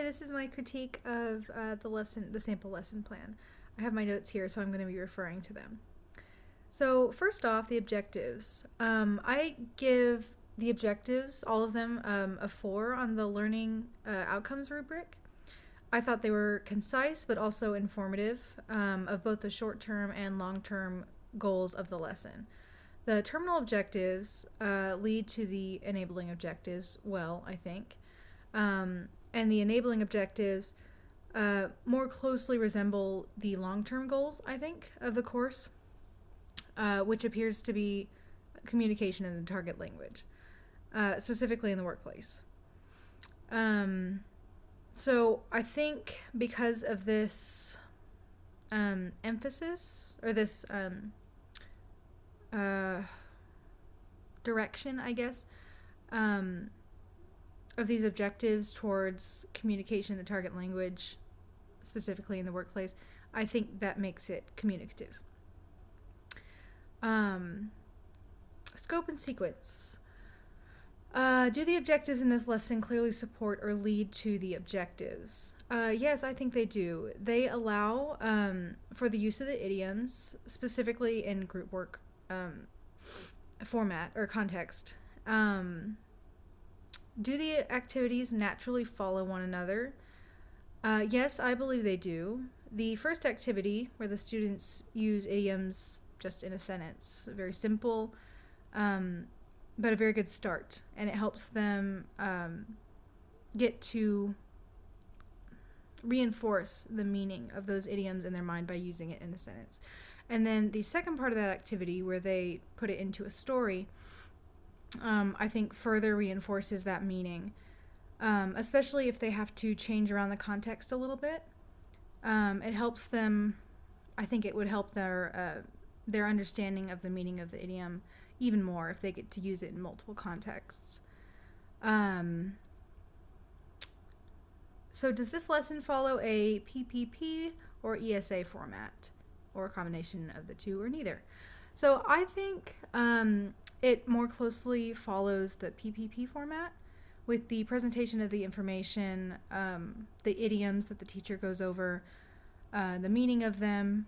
this is my critique of the sample lesson plan. I have my notes here, so I'm going to be referring to them. So first off, the objectives. I give the objectives, all of them, a 4 on the learning outcomes rubric. I thought they were concise but also informative of both the short-term and long-term goals of the lesson. The terminal objectives lead to the enabling objectives well, I think. And the enabling objectives more closely resemble the long-term goals, I think, of the course, which appears to be communication in the target language, specifically in the workplace. So I think because of this emphasis, or this direction, I guess, of these objectives towards communication in the target language, specifically in the workplace, I think that makes it communicative. Scope and sequence. Do the objectives in this lesson clearly support or lead to the objectives? Yes, I think they do. They allow for the use of the idioms, specifically in group work format or context. Do the activities naturally follow one another? Yes, I believe they do. The first activity, where the students use idioms just in a sentence, very simple, but a very good start, and it helps them get to reinforce the meaning of those idioms in their mind by using it in a sentence. And then the second part of that activity, where they put it into a story, I think further reinforces that meaning, especially if they have to change around the context a little bit. It helps them, I think it would help their understanding of the meaning of the idiom even more if they get to use it in multiple contexts. So does this lesson follow a PPP or ESA format, or a combination of the two, or neither? So I think it more closely follows the PPP format, with the presentation of the information, the idioms that the teacher goes over, the meaning of them,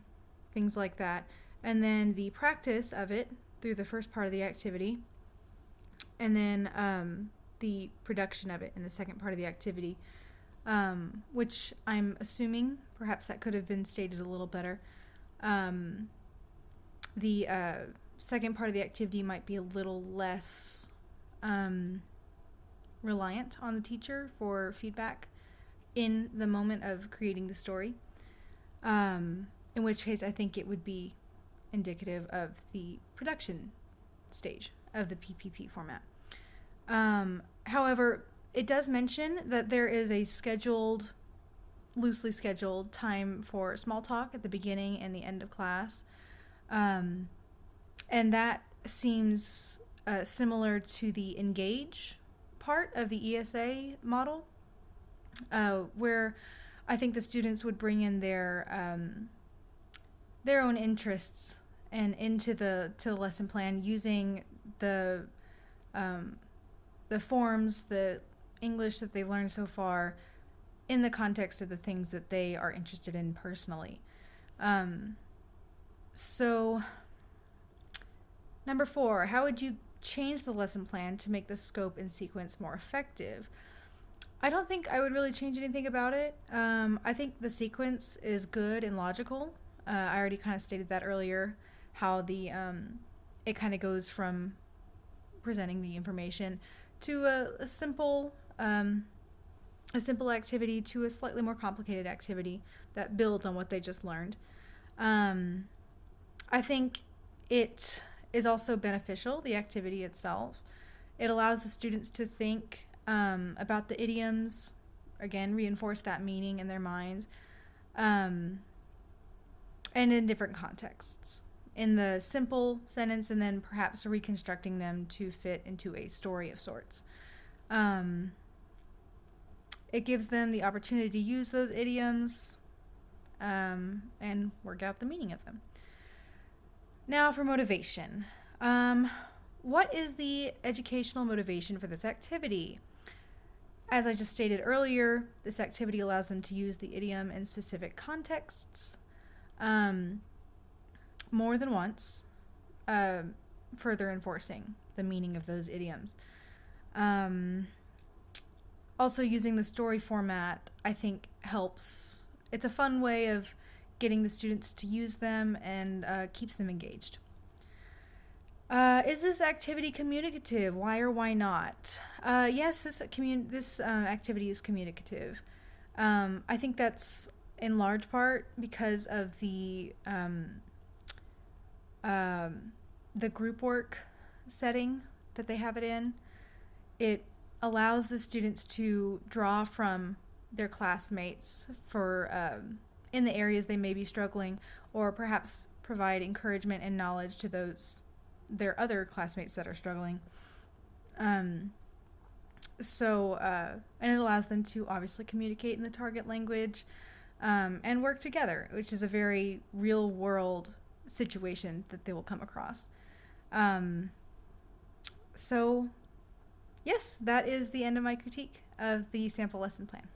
things like that, and then the practice of it through the first part of the activity, and then the production of it in the second part of the activity, which I'm assuming perhaps that could have been stated a little better. The second part of the activity might be a little less reliant on the teacher for feedback in the moment of creating the story, in which case I think it would be indicative of the production stage of the PPP format. However, it does mention that there is a loosely scheduled time for small talk at the beginning and the end of class, and that seems similar to the engage part of the ESA model, where I think the students would bring in their own interests and into the lesson plan, using the forms, the English that they've learned so far, in the context of the things that they are interested in personally. So, number 4, how would you change the lesson plan to make the scope and sequence more effective? I don't think I would really change anything about it. I think the sequence is good and logical. I already kind of stated that earlier, how the it kind of goes from presenting the information to a simple activity to a slightly more complicated activity that builds on what they just learned. I think it is also beneficial, the activity itself. It allows the students to think about the idioms, again, reinforce that meaning in their minds, and in different contexts. In the simple sentence, and then perhaps reconstructing them to fit into a story of sorts. It gives them the opportunity to use those idioms and work out the meaning of them. Now for motivation. What is the educational motivation for this activity? As I just stated earlier, this activity allows them to use the idiom in specific contexts more than once, further enforcing the meaning of those idioms. Also, using the story format, I think, helps. It's a fun way of getting the students to use them and keeps them engaged. Is this activity communicative? Why or why not? Yes, this activity is communicative. I think that's in large part because of the group work setting that they have it in. It allows the students to draw from their classmates for in the areas they may be struggling, or perhaps provide encouragement and knowledge to their other classmates that are struggling. And it allows them to obviously communicate in the target language and work together, which is a very real world situation that they will come across. So yes, that is the end of my critique of the sample lesson plan.